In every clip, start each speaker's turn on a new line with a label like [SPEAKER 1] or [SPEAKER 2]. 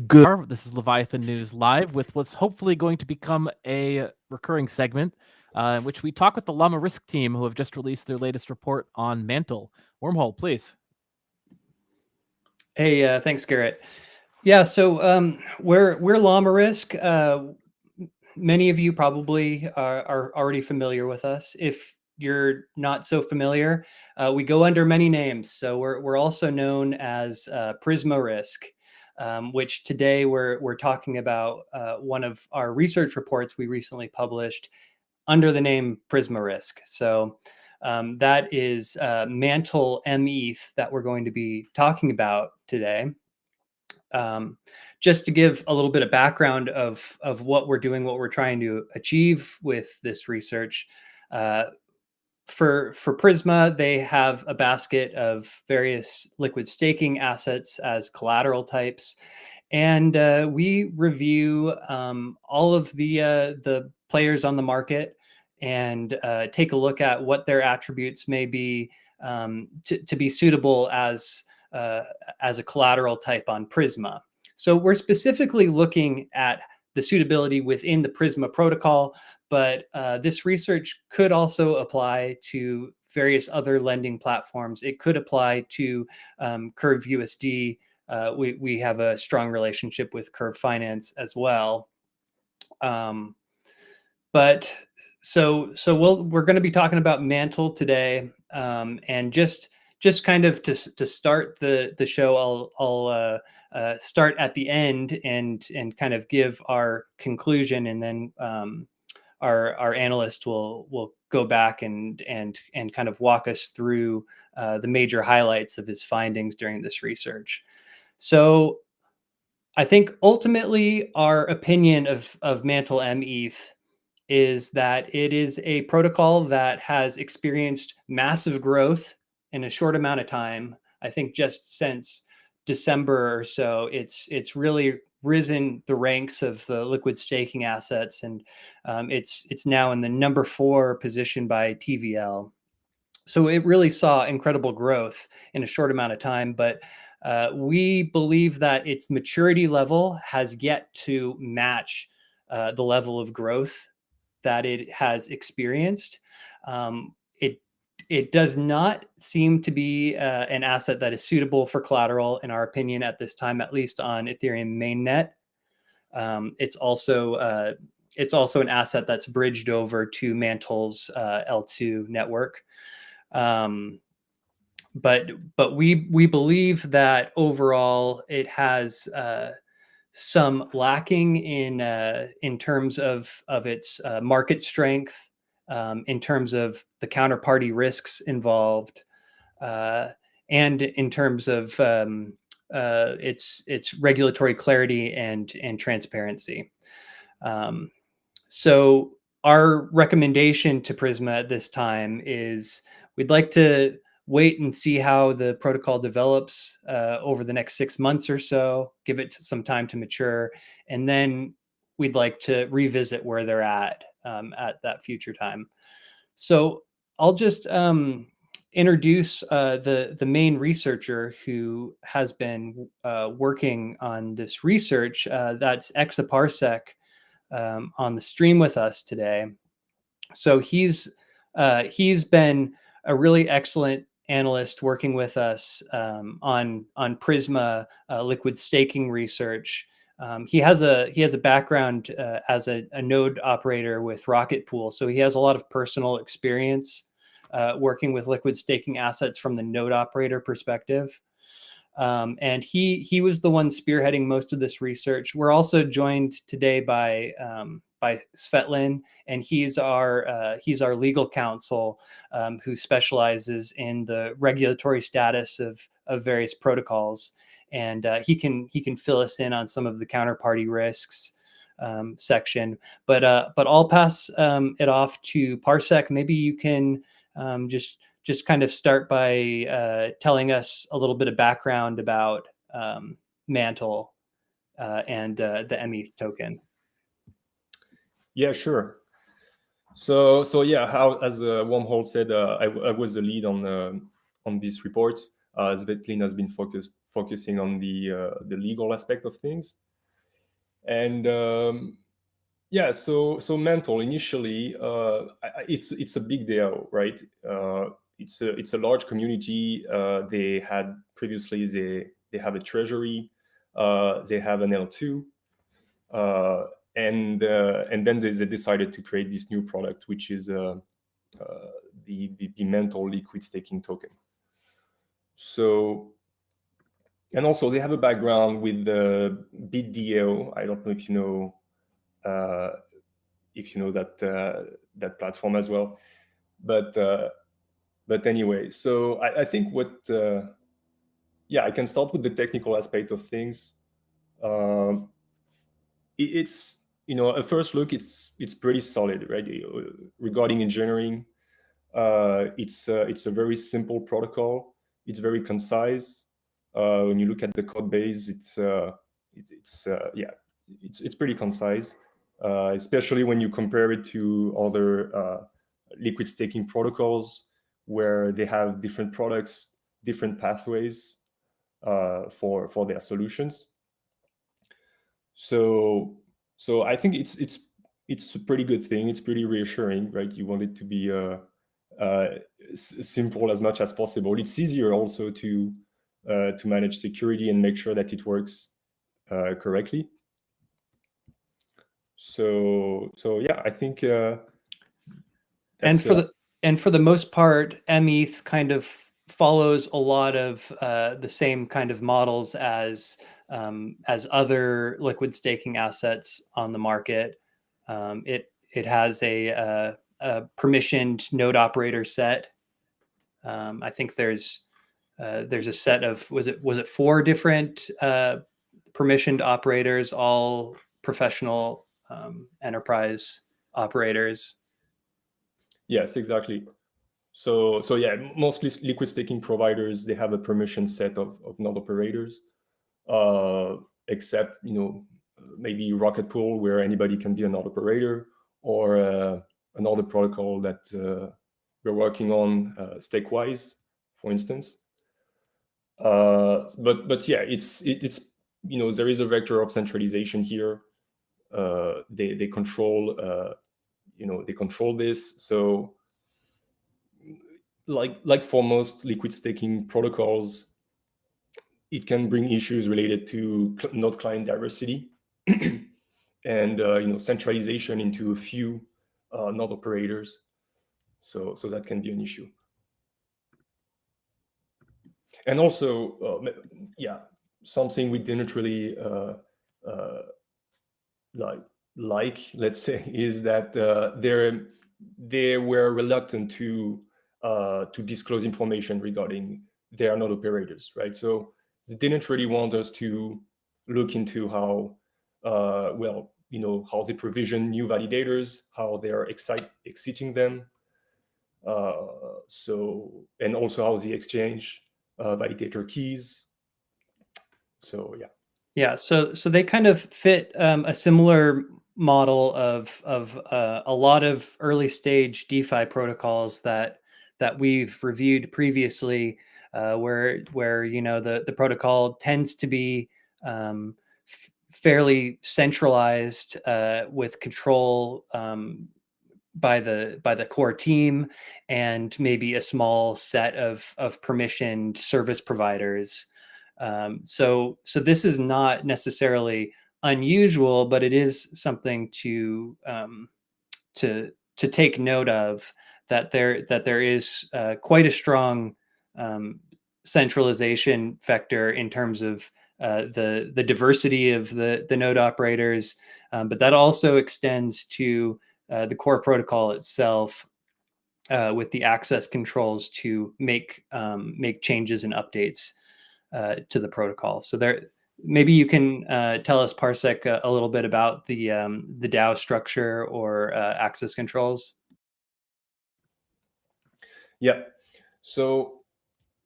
[SPEAKER 1] Good. This is Leviathan News Live with what's hopefully going to become a recurring segment in which we talk with the Llama Risk team who have just released their latest report on Mantle. Wormhole, please.
[SPEAKER 2] Hey, thanks, Garrett. Yeah, so we're Llama Risk. Many of you probably are already familiar with us. If you're not so familiar, we go under many names. So we're also known as Prisma Risk, which today we're talking about one of our research reports we recently published under the name Prisma Risk. So that is Mantle mETH that we're going to be talking about today. Just to give a little bit of background of what we're doing, what we're trying to achieve with this research. For Prisma, they have a basket of various liquid staking assets as collateral types, and we review all of the players on the market and take a look at what their attributes may be to be suitable as a collateral type on Prisma. So we're specifically looking at the suitability within the Prisma protocol, but this research could also apply to various other lending platforms. It could apply to Curve USD. We have a strong relationship with Curve Finance as well. But so we're going to be talking about Mantle today, and just kind of to start the show, I'll start at the end and kind of give our conclusion, and then our analyst will go back and kind of walk us through the major highlights of his findings during this research. So I think ultimately our opinion of Mantle mETH is that it is a protocol that has experienced massive growth in a short amount of time. I think just since December or so, it's really risen the ranks of the liquid staking assets, and it's now in the number 4 position by TVL. So it really saw incredible growth in a short amount of time, but we believe that its maturity level has yet to match the level of growth that it has experienced. It does not seem to be an asset that is suitable for collateral, in our opinion, at this time, at least on Ethereum mainnet. It's also an asset that's bridged over to Mantle's L2 network. But we believe that overall it has some lacking in terms of its market strength, in terms of the counterparty risks involved, and in terms of its regulatory clarity and transparency. So our recommendation to Prisma at this time is we'd like to wait and see how the protocol develops over the next 6 months or so, give it some time to mature, and then we'd like to revisit where they're at that future time. So I'll just introduce the main researcher who has been working on this research. That's Exa Parsec on the stream with us today. So he's been a really excellent analyst working with us on Prisma liquid staking research. He has a background as a node operator with Rocket Pool, so he has a lot of personal experience working with liquid staking assets from the node operator perspective. And he was the one spearheading most of this research. We're also joined today by Svetlana, and he's our legal counsel who specializes in the regulatory status of various protocols, and he can fill us in on some of the counterparty risks section. But I'll pass it off to Parsec. Maybe you can just kind of start by telling us a little bit of background about Mantle and the mETH token.
[SPEAKER 3] Yeah, sure. So yeah, how, as Wormhole said, I was the lead on this report. Svetlana has been focusing on the legal aspect of things. And yeah, so Mantle initially, it's a big DAO, right? It's a large community. They had previously they have a treasury, they have an L2, and then they decided to create this new product, which is the Mantle liquid staking token. So, and also they have a background with the BitDAO. I don't know if you know that platform as well, but anyway. So I think what I can start with the technical aspect of things. It's at first look it's pretty solid, right? Regarding engineering, it's a very simple protocol. It's very concise. When you look at the code base, it's pretty concise, especially when you compare it to other liquid staking protocols where they have different products, different pathways for their solutions. So I think it's a pretty good thing. It's pretty reassuring, right? You want it to be simple as much as possible. It's easier also to manage security and make sure that it works correctly. So yeah, I think
[SPEAKER 2] and for the most part, mETH kind of follows a lot of the same kind of models as other liquid staking assets on the market. It has a permissioned node operator set. I think there's a set of was it 4 different permissioned operators, all professional enterprise operators.
[SPEAKER 3] Yes, exactly. So yeah, mostly liquid staking providers, they have a permission set of node operators, except maybe Rocket Pool, where anybody can be a node operator, or another protocol that we're working on, Stakewise, for instance. But yeah, it's there is a vector of centralization here. They control they control this. So like for most liquid staking protocols, it can bring issues related to node client diversity and centralization into a few node operators. So that can be an issue. And also, something we didn't really let's say, is that they were reluctant to disclose information regarding their node operators, right? So they didn't really want us to look into how how they provision new validators, how they are exiting them, and also how they exchange validator keys. So
[SPEAKER 2] yeah, so they kind of fit a similar model of a lot of early stage DeFi protocols that we've reviewed previously, where the protocol tends to be fairly centralized, with control by the core team and maybe a small set of permissioned service providers. So this is not necessarily unusual, but it is something to take note of, that there is quite a strong centralization vector in terms of the diversity of the node operators, but that also extends to the core protocol itself, with the access controls to make changes and updates to the protocol. So maybe you can tell us, Parsec, a little bit about the DAO structure or access controls.
[SPEAKER 3] Yeah. So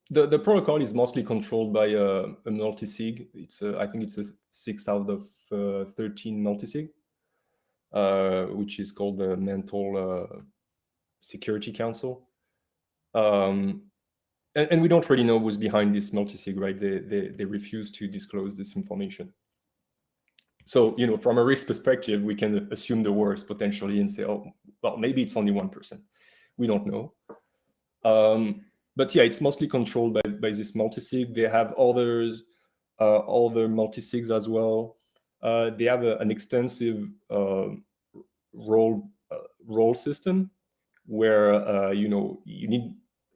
[SPEAKER 3] the protocol is mostly controlled by a multisig. I think it's a 6 out of 13 multisig, which is called the Mantle Security Council. and we don't really know who's behind this multisig, right? They refuse to disclose this information. So, from a risk perspective, we can assume the worst potentially and say, oh, well, maybe it's only one person. We don't know. But yeah, it's mostly controlled by this multisig. They have other multisigs as well. They have an extensive role system where you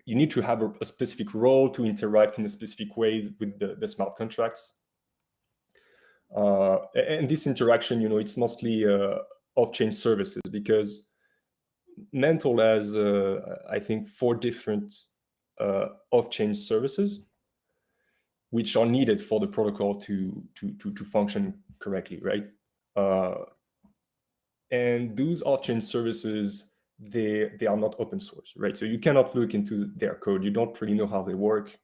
[SPEAKER 3] need to have a specific role to interact in a specific way with the smart contracts. And this interaction, it's mostly off-chain services, because Mantle has, I think, 4 different off-chain services which are needed for the protocol to function correctly, right? And those off-chain services, they are not open source, right? So you cannot look into their code. You don't really know how they work.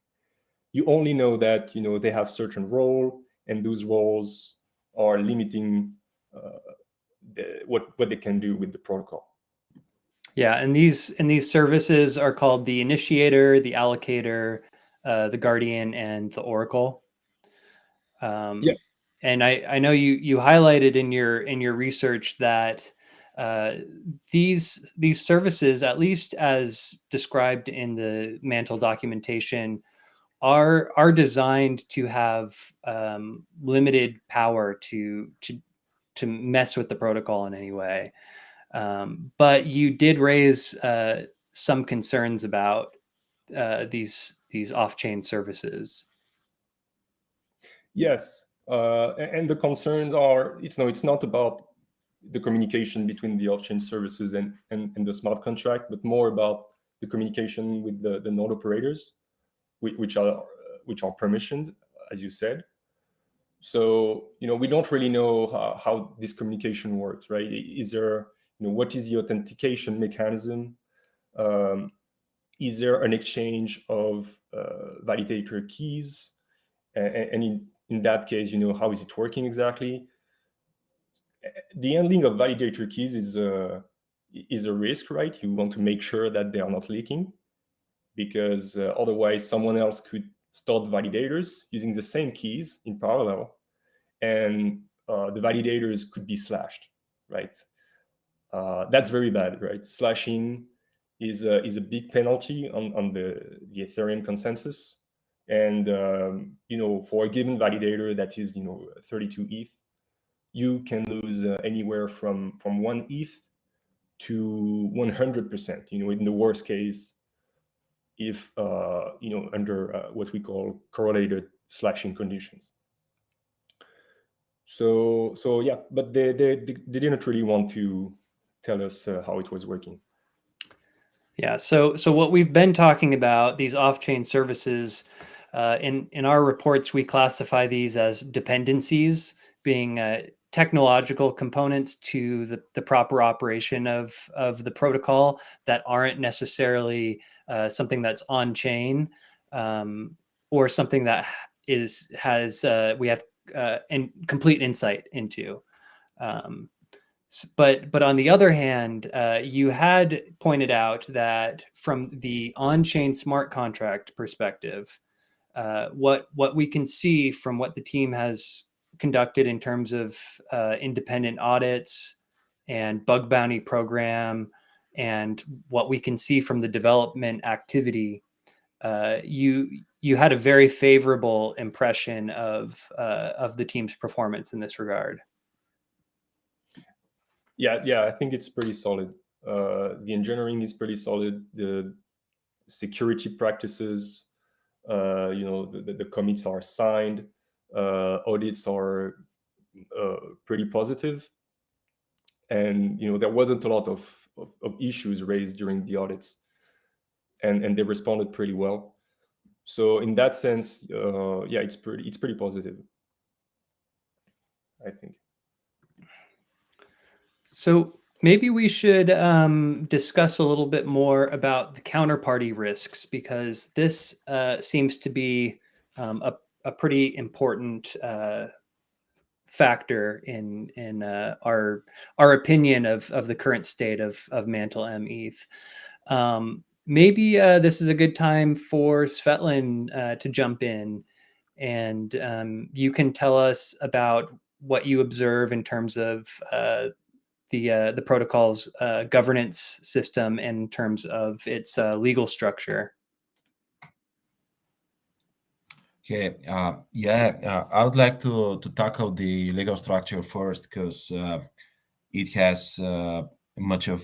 [SPEAKER 3] You only know that they have certain role, and those roles are limiting what they can do with the protocol.
[SPEAKER 2] Yeah, and these services are called the initiator, the allocator, the guardian, and the oracle.
[SPEAKER 3] Yeah.
[SPEAKER 2] And I know you highlighted in your research that these services, at least as described in the Mantle documentation, are designed to have limited power to mess with the protocol in any way. But you did raise some concerns about these off-chain services.
[SPEAKER 3] Yes, and the concerns are it's not about the communication between the off-chain services and the smart contract, but more about the communication with the node operators, which are permissioned, as you said. So we don't really know how this communication works, right? Is there what is the authentication mechanism? Is there an exchange of validator keys? And in that case, how is it working exactly? The handling of validator keys is a risk, right? You want to make sure that they are not leaking, because otherwise someone else could start validators using the same keys in parallel, and the validators could be slashed, right? That's very bad, right? Slashing is a big penalty on the Ethereum consensus. And for a given validator that is 32 ETH, you can lose anywhere from 1 ETH to 100%. In the worst case, if under what we call correlated slashing conditions. So yeah, but they didn't really want to tell us how it was working.
[SPEAKER 2] Yeah. So what we've been talking about, these off-chain services, in our reports, we classify these as dependencies, being technological components to the proper operation of the protocol that aren't necessarily something that's on chain, or something that we have complete insight into. But on the other hand, you had pointed out that from the on-chain smart contract perspective, what we can see from what the team has conducted in terms of independent audits and bug bounty program, and what we can see from the development activity, you had a very favorable impression of the team's performance in this regard.
[SPEAKER 3] Yeah, I think it's pretty solid. The engineering is pretty solid. The security practices, the commits are signed. Audits are pretty positive, and there wasn't a lot of issues raised during the audits, and they responded pretty well. So in that sense, yeah, it's pretty positive, I think.
[SPEAKER 2] So maybe we should discuss a little bit more about the counterparty risks, because this seems to be a pretty important factor in our opinion of the current state of Mantle mETH. maybe this is a good time for Svetlana to jump in, and you can tell us about what you observe in terms of the protocol's governance system in terms of its legal structure.
[SPEAKER 4] Okay, I would like to tackle the legal structure first because it has much of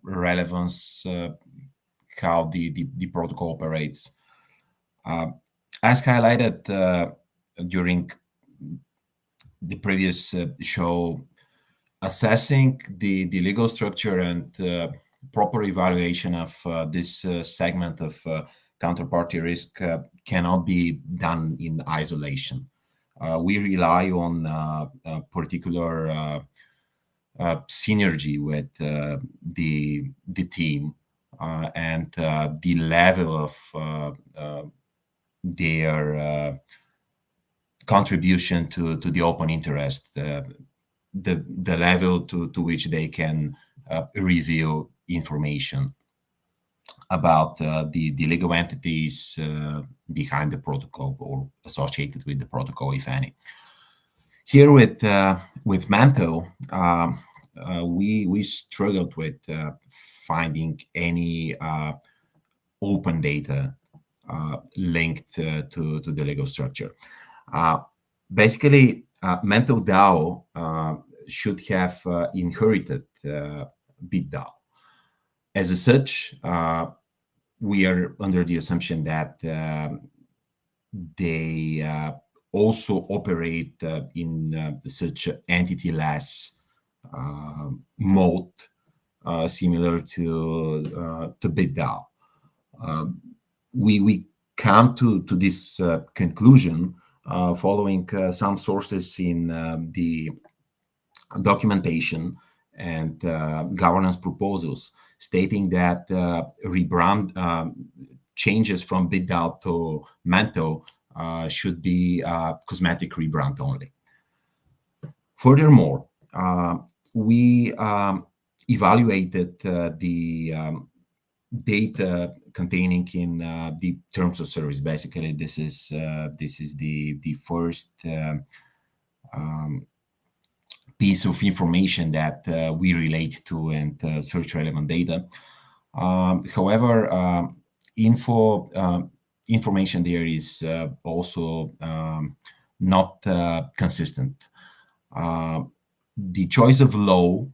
[SPEAKER 4] relevance how the protocol operates. As highlighted during the previous show, assessing the legal structure and proper evaluation of this segment of counterparty risk cannot be done in isolation. We rely on a particular synergy with the team and the level of their contribution to the open interest, the level to which they can reveal information about the legal entities behind the protocol or associated with the protocol, if any. Here with Mantle, we struggled with finding any open data linked to the legal structure. Basically, Mantle DAO should have inherited BitDAO. As such, we are under the assumption that they also operate in such entity-less mode, similar to BitDAO. We come to this conclusion following some sources in the documentation and governance proposals stating that rebrand changes from BitDAO to Mantle should be cosmetic rebrand only. Furthermore, we evaluated the data containing in the terms of service. Basically, this is the first piece of information that we relate to and search relevant data. However, information there is also not consistent. The choice of law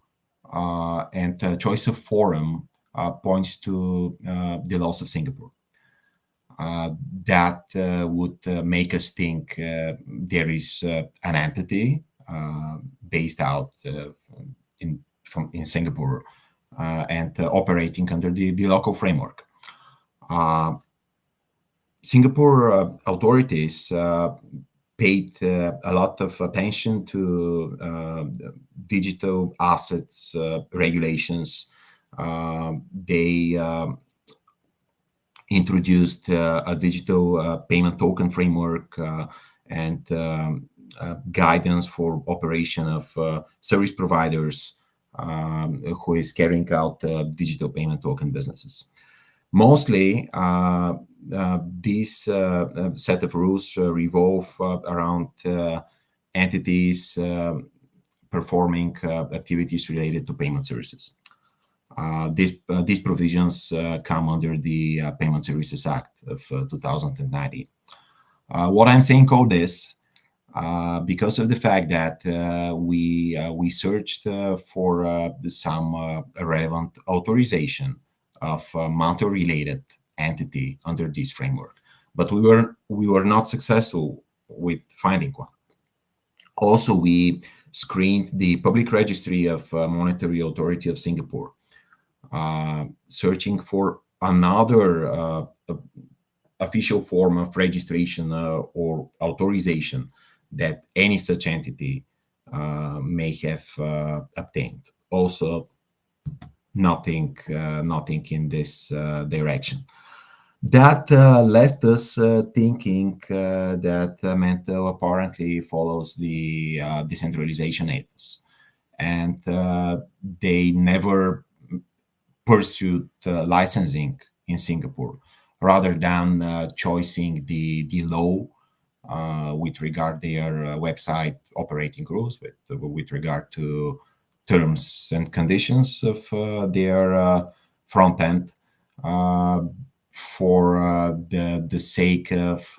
[SPEAKER 4] and choice of forum points to the laws of Singapore. That would make us think there is an entity based out in Singapore and operating under the local framework. Singapore authorities paid a lot of attention to digital assets regulations. They introduced a digital payment token framework and guidance for operation of service providers who is carrying out digital payment token businesses. Mostly, this set of rules revolve around entities performing activities related to payment services. These provisions come under the Payment Services Act of 2019. What I'm saying all this because of the fact that we searched for some relevant authorization of Mantle-related entity under this framework, but we were not successful with finding one. Also, we screened the public registry of Monetary Authority of Singapore, searching for another official form of registration or authorization that any such entity may have obtained. Also, nothing in this direction. That left us thinking that Mantle apparently follows the decentralization ethos, and they never pursued licensing in Singapore, rather than choosing the law with regard their website operating rules, with regard to terms and conditions of their front end, for the sake of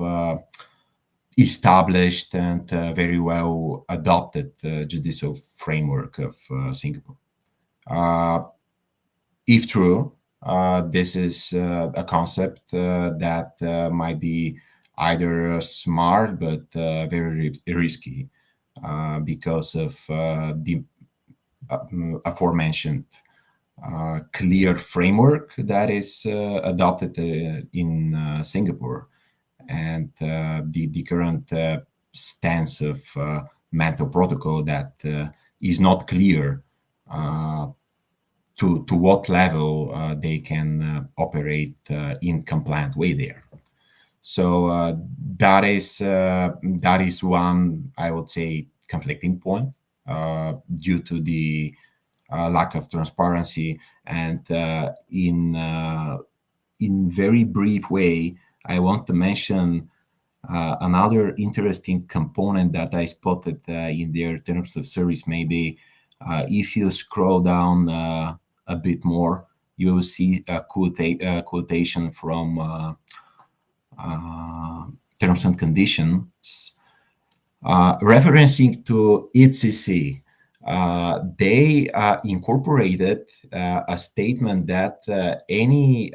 [SPEAKER 4] established and very well adopted judicial framework of Singapore. If true, this is a concept that might be either smart but very risky because of the aforementioned clear framework that is adopted in Singapore, and the current stance of Mantle protocol that is not clear to what level they can operate in compliant way there. So that is one, I would say, conflicting point due to the lack of transparency. And in very brief way, I want to mention another interesting component that I spotted in their terms of service. Maybe if you scroll down a bit more, you will see a quotation from terms and conditions referencing to ECC. They incorporated a statement that any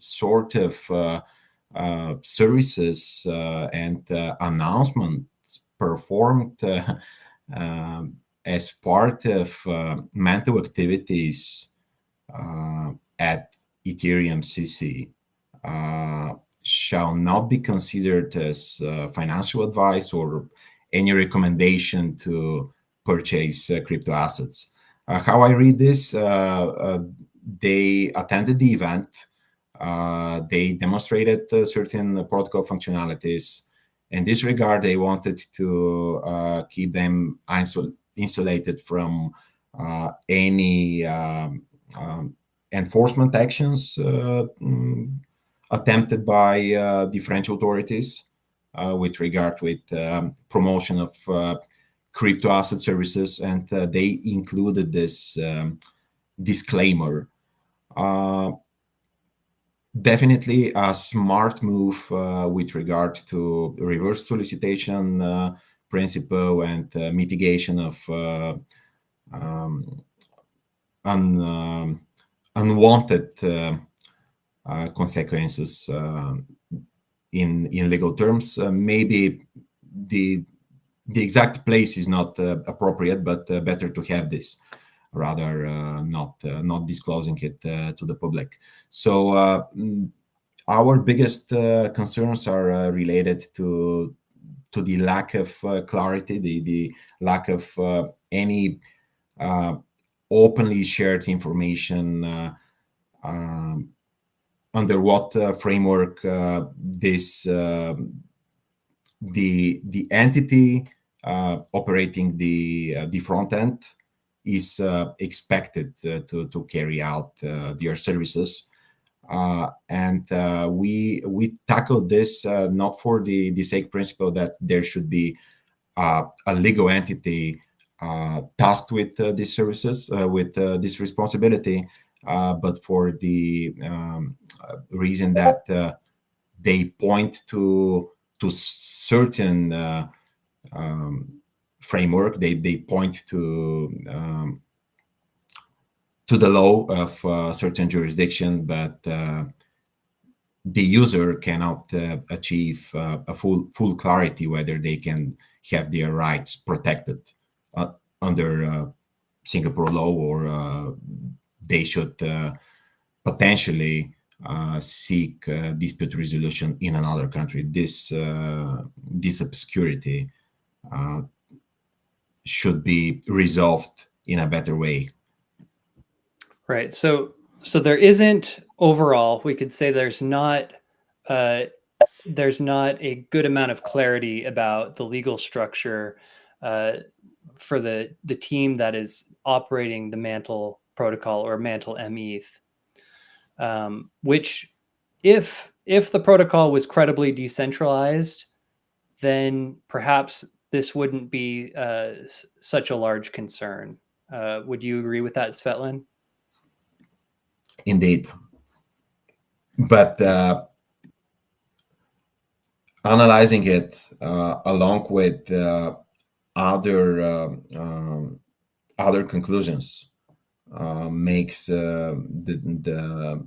[SPEAKER 4] sort of services and announcements performed as part of Mantle activities at Ethereum CC shall not be considered as financial advice or any recommendation to purchase crypto assets. How I read this, they attended the event, they demonstrated certain protocol functionalities. In this regard, they wanted to keep them insulated from any enforcement actions attempted by the French authorities with regard with promotion of crypto asset services, and they included this disclaimer. Definitely a smart move with regard to reverse solicitation principle and mitigation of unwanted consequences in legal terms. Maybe the exact place is not appropriate, but better to have this rather not disclosing it to the public. So our biggest concerns are related to the lack of clarity, the lack of any openly shared information under what framework this the entity operating the front end is expected to carry out their services. And we tackled this not for the sake principle that there should be a legal entity tasked with these services, with this responsibility, but for the reason that they point to certain framework. They point to the law of certain jurisdiction, but the user cannot achieve a full clarity whether they can have their rights protected under Singapore law, or they should potentially seek dispute resolution in another country. This obscurity should be resolved in a better way.
[SPEAKER 2] Right. So there isn't overall, we could say there's not a good amount of clarity about the legal structure for the team that is operating the Mantle protocol or Mantle mETH. which if the protocol was credibly decentralized, then perhaps this wouldn't be such a large concern. Would you agree with that, Svetlana?
[SPEAKER 4] Indeed. But analyzing it along with other conclusions makes the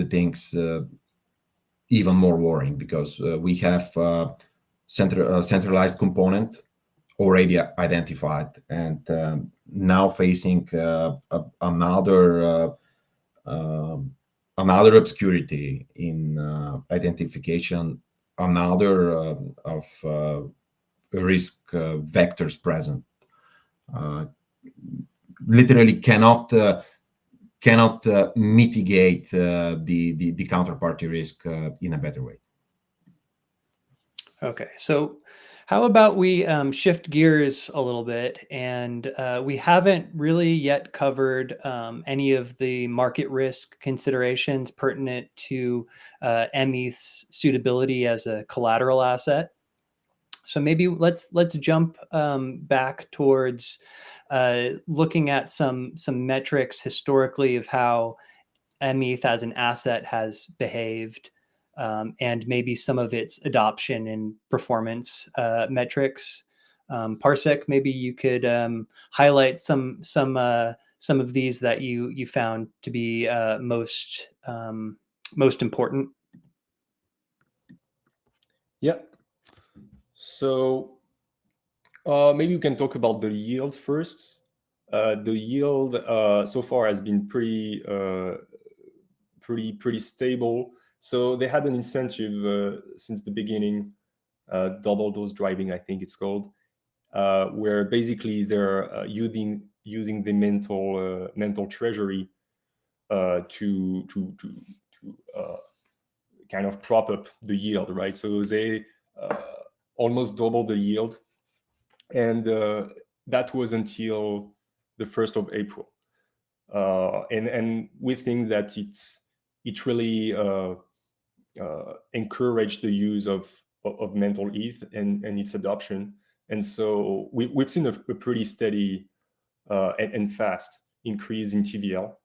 [SPEAKER 4] things even more worrying, because we have centralized component already identified, and now facing another obscurity in identification, another of risk vectors present. Literally cannot mitigate the counterparty risk in a better way.
[SPEAKER 2] Okay, so how about we shift gears a little bit, and we haven't really yet covered any of the market risk considerations pertinent to mETH's suitability as a collateral asset. So maybe let's jump back towards looking at some metrics historically of how mETH as an asset has behaved. And maybe some of its adoption and performance metrics. Parsec, maybe you could highlight some of these that you found to be most important.
[SPEAKER 3] Yeah. So maybe we can talk about the yield first. The yield so far has been pretty stable. So they had an incentive since the beginning, double dose driving, I think it's called, where basically they're using the Mantle treasury to kind of prop up the yield, right? So they almost doubled the yield, and that was until the 1st of April. And we think that it really encouraged the use of Mantle ETH and its adoption. And so we've seen a pretty steady and fast increase in TVL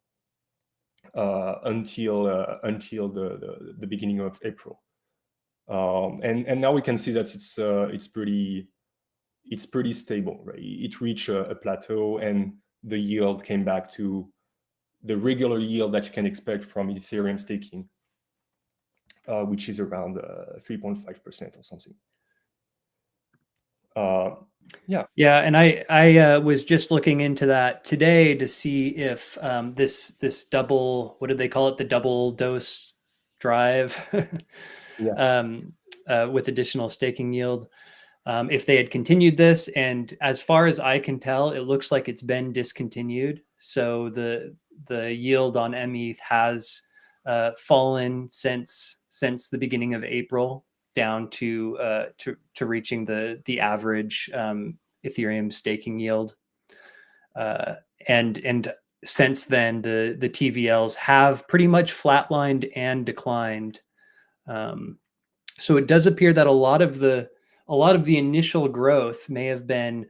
[SPEAKER 3] until the beginning of April. And now we can see that it's pretty stable, right? It reached a plateau, and the yield came back to the regular yield that you can expect from Ethereum staking, which is around 3.5% or something.
[SPEAKER 2] Yeah, and I was just looking into that today to see if this double, what did they call it, the double dose drive, with additional staking yield, if they had continued this. And as far as I can tell, it looks like it's been discontinued. So the yield on mETH has fallen since the beginning of April, down to reaching the average Ethereum staking yield, and since then the TVLs have pretty much flatlined and declined. So it does appear that a lot of the initial growth may have been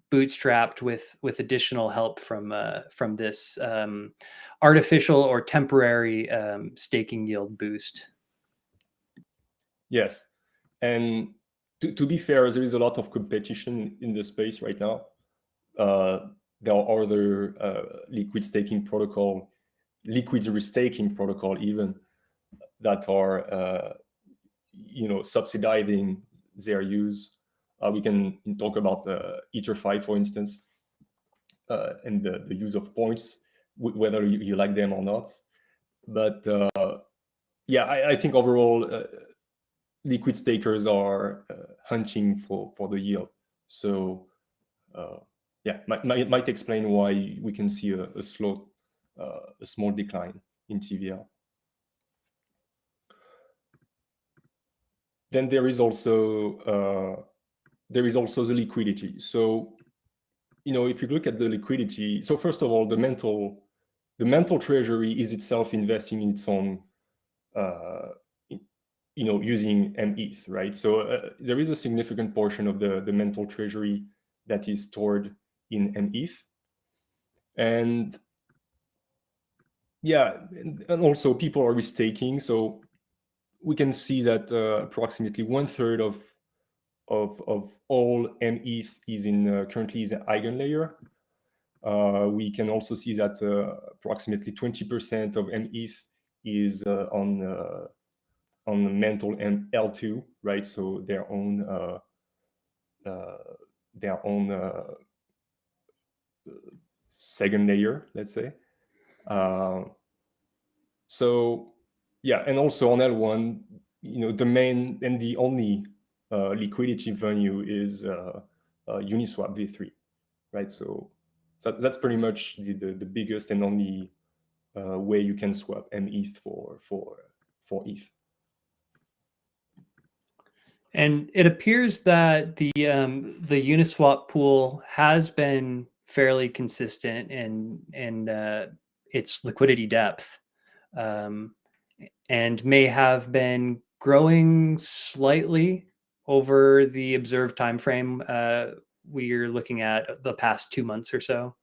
[SPEAKER 2] bootstrapped with additional help from this artificial or temporary staking yield boost.
[SPEAKER 3] Yes, and to be fair, there is a lot of competition in the space right now. There are other liquid staking protocol, liquid restaking protocol even, that are subsidizing their use. We can talk about Ether5, for instance, and the use of points, whether you like them or not. But yeah, I think overall liquid stakers are hunting for the yield. So yeah, might explain why we can see a small decline in TVL. Then there is also the liquidity. So if you look at the liquidity, so first of all, the Mantle the Mantle treasury is itself investing in its own, using mETH, right? So there is a significant portion of the Mantle treasury that is stored in mETH. And yeah, and also people are restaking. So we can see that approximately 1/3 of all mETH is currently is an eigenlayer. We can also see that approximately 20% of mETH is on Mantle L2, right? So their own second layer, let's say. So yeah, and also on L1, the main and the only liquidity venue is Uniswap v3, right? So that's pretty much the biggest and only way you can swap mETH for ETH.
[SPEAKER 2] And it appears that the Uniswap pool has been fairly consistent in its liquidity depth, and may have been growing slightly over the observed time frame we're looking at the past 2 months or so.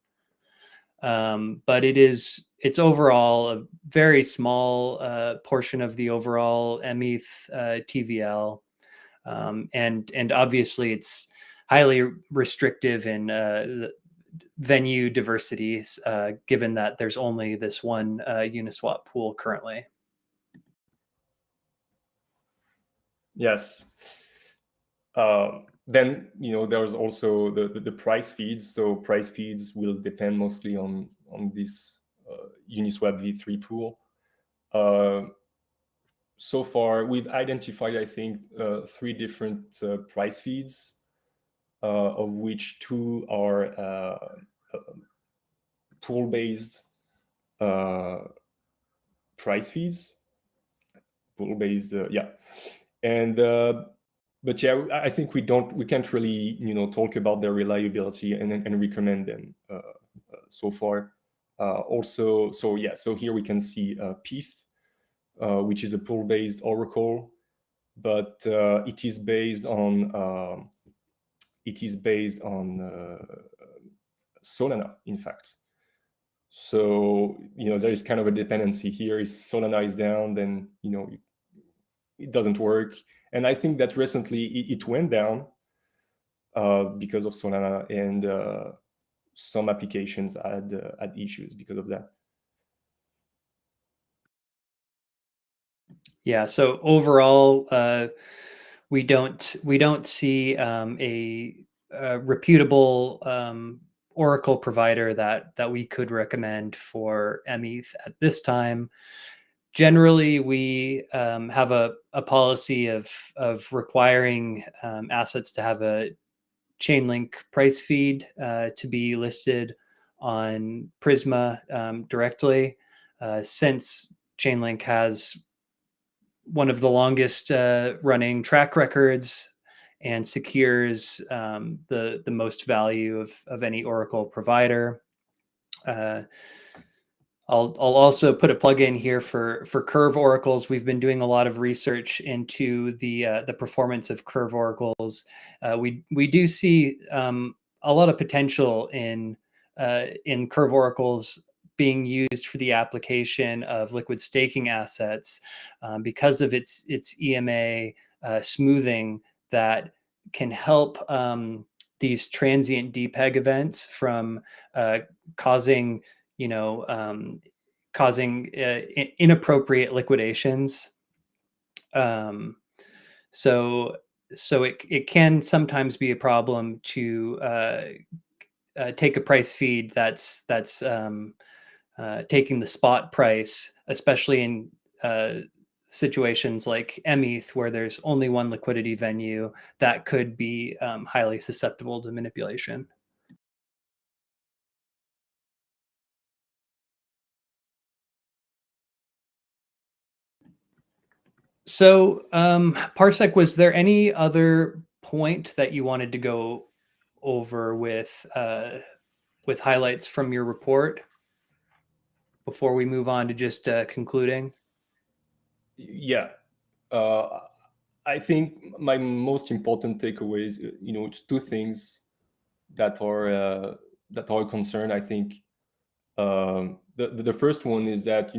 [SPEAKER 2] But it's overall a very small portion of the overall mETH TVL. And obviously it's highly restrictive in venue diversity, given that there's only this one Uniswap pool currently.
[SPEAKER 3] Yes. Then there's also the price feeds. So price feeds will depend mostly on this Uniswap v3 pool. So far, we've identified, I think, 3 different price feeds, of which 2 are pool-based price feeds. Pool-based, yeah. And but yeah, I think we can't really talk about their reliability and recommend them so far. Also, so yeah, so here we can see pETH, which is a pool-based oracle, but it is based on Solana, in fact. So there is kind of a dependency here. If Solana is down, then it doesn't work. And I think that recently it went down because of Solana, and some applications had issues because of that.
[SPEAKER 2] Yeah. So overall, we don't see a reputable Oracle provider that we could recommend for mETH at this time. Generally, we have a policy of requiring assets to have a Chainlink price feed to be listed on Prisma directly, since Chainlink has one of the longest running track records and secures the most value of any Oracle provider. I'll also put a plug in here for Curve oracles. We've been doing a lot of research into the performance of Curve oracles. We do see a lot of potential in Curve oracles being used for the application of liquid staking assets because of its EMA smoothing that can help these transient depeg events from causing inappropriate liquidations. So it can sometimes be a problem to take a price feed that's taking the spot price, especially in situations like mETH, where there's only one liquidity venue that could be highly susceptible to manipulation. So, Parsec, was there any other point that you wanted to go over with highlights from your report? before we move on to just concluding?
[SPEAKER 3] Yeah. I think my most important takeaways, it's two things that are a concern. I think the first one is that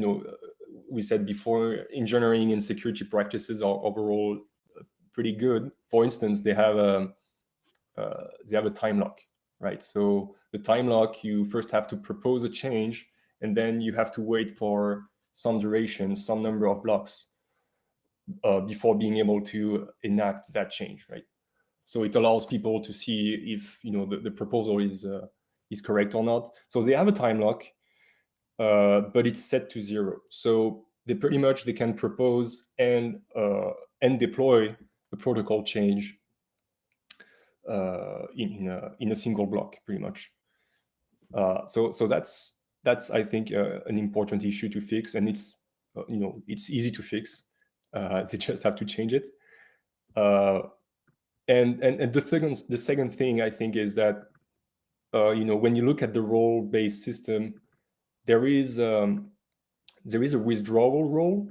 [SPEAKER 3] we said before, engineering and security practices are overall pretty good. For instance, they have a time lock, right? So the time lock, you first have to propose a change, and then you have to wait for some duration, some number of blocks before being able to enact that change, right? So it allows people to see if the proposal is correct or not. So they have a time lock, but it's set to 0. So they can propose and deploy the protocol change in a single block, pretty much. So that's I think an important issue to fix, and it's easy to fix. They just have to change it. And the second thing I think is that when you look at the role-based system, there is a withdrawal role.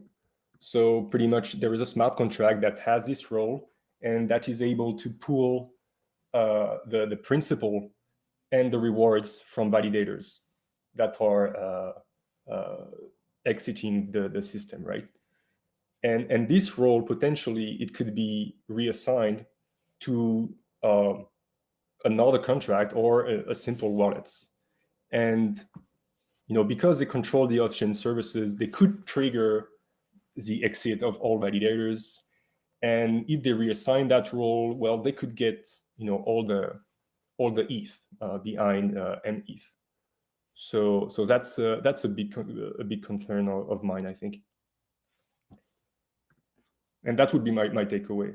[SPEAKER 3] So pretty much there is a smart contract that has this role, and that is able to pull the principal and the rewards from validators that are exiting the system, right? And this role, potentially, it could be reassigned to another contract or a simple wallet. And because they control the off-chain services, they could trigger the exit of all validators. And if they reassign that role, well, they could get all the ETH behind mETH. So that's a big concern of mine, I think. And that would be my takeaway.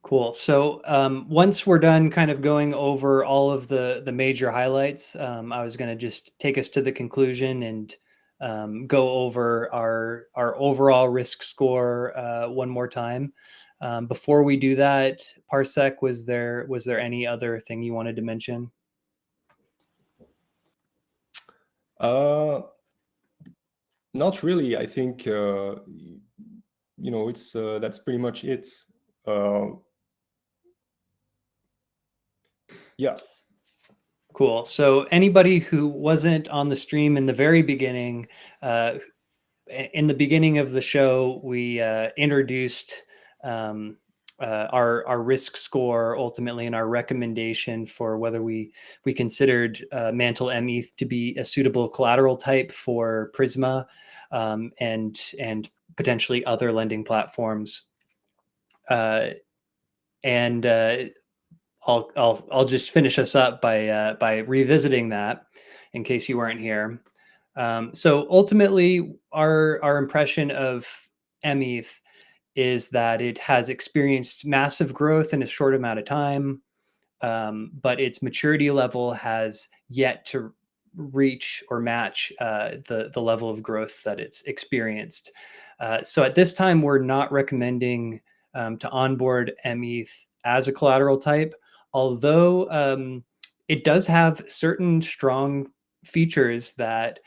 [SPEAKER 2] Cool. So once we're done kind of going over all of the major highlights, I was going to just take us to the conclusion and go over our overall risk score one more time. Before we do that, Parsec, was there any other thing you wanted to mention?
[SPEAKER 3] Not really. I think it's that's pretty much it. Yeah.
[SPEAKER 2] Cool. So anybody who wasn't on the stream in the very beginning, in the beginning of the show, we introduced our risk score ultimately, and our recommendation for whether we considered Mantle mETH to be a suitable collateral type for Prisma and potentially other lending platforms. I'll just finish us up by revisiting that in case you weren't here. So ultimately, our impression of mETH is that it has experienced massive growth in a short amount of time, but its maturity level has yet to reach or match the level of growth that it's experienced. So at this time, we're not recommending to onboard mETH as a collateral type, although it does have certain strong features that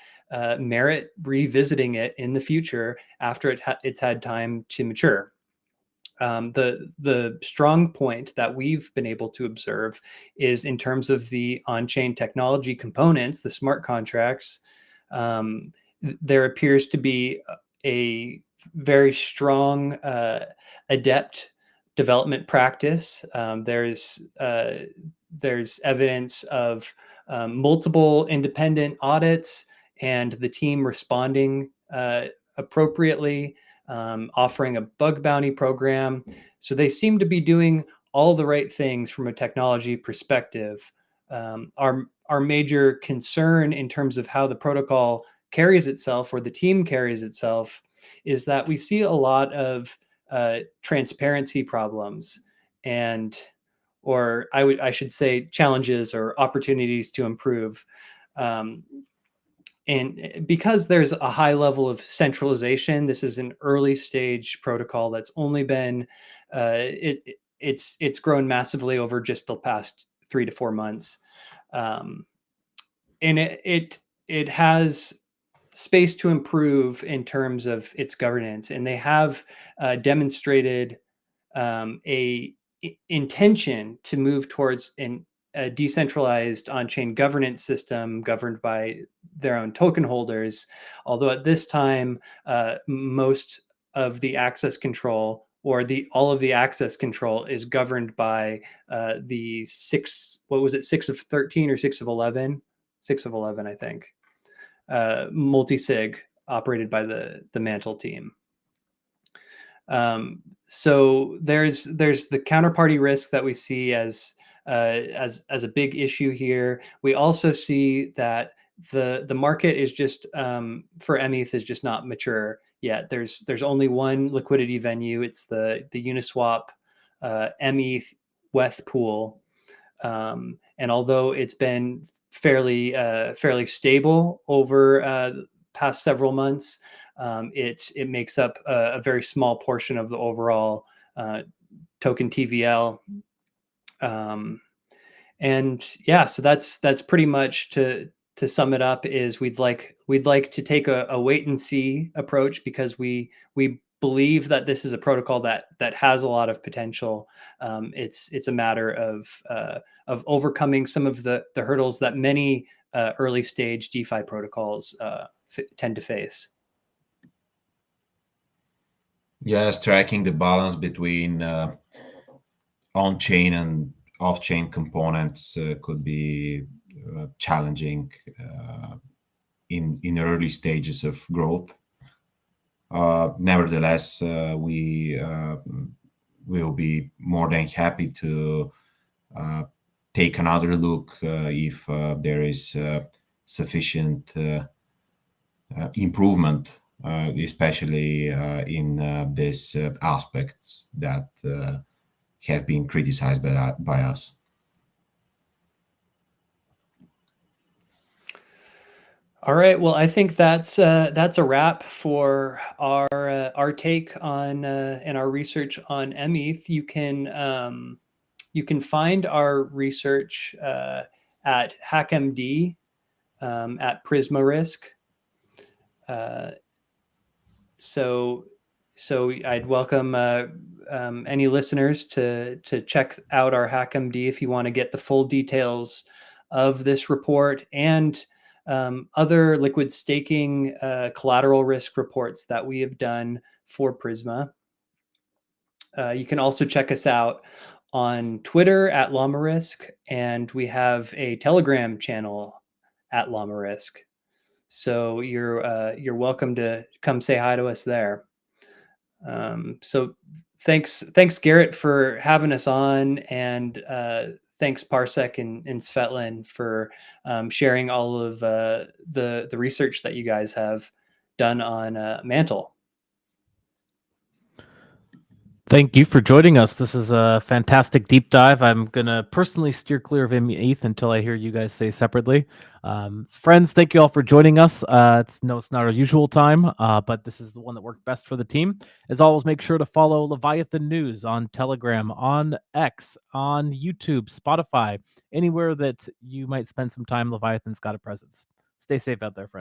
[SPEAKER 2] merit revisiting it in the future after it's had time to mature. The strong point that we've been able to observe is in terms of the on-chain technology components, the smart contracts. There appears to be a very strong adept development practice. There's evidence of multiple independent audits and the team responding appropriately, offering a bug bounty program. So they seem to be doing all the right things from a technology perspective. Our major concern in terms of how the protocol carries itself, or the team carries itself, is that we see a lot of transparency problems, or I should say challenges or opportunities to improve. And because there's a high level of centralization, this is an early stage protocol that's only been, it's grown massively over just the past 3 to 4 months. And it has space to improve in terms of its governance, and they have demonstrated a intention to move towards a decentralized on-chain governance system governed by their own token holders. Although at this time, most of the access control, or all of the access control, is governed by the 6 of 13 or 6 of 11? 6 of 11, I think. Multi-sig operated by the Mantle team. So there's the counterparty risk that we see as a big issue here. We also see that the market is just for mETH is just not mature yet. There's only one liquidity venue. It's the Uniswap mETH WETH pool. And although it's been fairly stable over the past several months, it makes up a very small portion of the overall token TVL. And yeah, so that's pretty much to sum it up. Is we'd like to take a wait and see approach, because we believe that this is a protocol that has a lot of potential. It's a matter of overcoming some of the hurdles that many early stage DeFi protocols tend to face.
[SPEAKER 4] Yeah, striking the balance between on-chain and off-chain components could be challenging in early stages of growth. Nevertheless, we will be more than happy to take another look if there is sufficient improvement, especially in these aspects that have been criticized by us.
[SPEAKER 2] All right. Well, I think that's a wrap for our take on and our research on mETH. You can find our research at HackMD at Prisma Risk. So I'd welcome any listeners to check out our HackMD if you want to get the full details of this report and other liquid staking collateral risk reports that we have done for Prisma. You can also check us out on Twitter at Llama Risk, and we have a Telegram channel at Llama Risk. So you're welcome to come say hi to us there. So thanks Garrett for having us on, and thanks Parsec and Svetlana for sharing all of the research that you guys have done on Mantle.
[SPEAKER 1] Thank you for joining us. This is a fantastic deep dive. I'm going to personally steer clear of mETH until I hear you guys say separately. Friends, thank you all for joining us. It's not our usual time, but this is the one that worked best for the team. As always, make sure to follow Leviathan News on Telegram, on X, on YouTube, Spotify, anywhere that you might spend some time. Leviathan's got a presence. Stay safe out there, friends.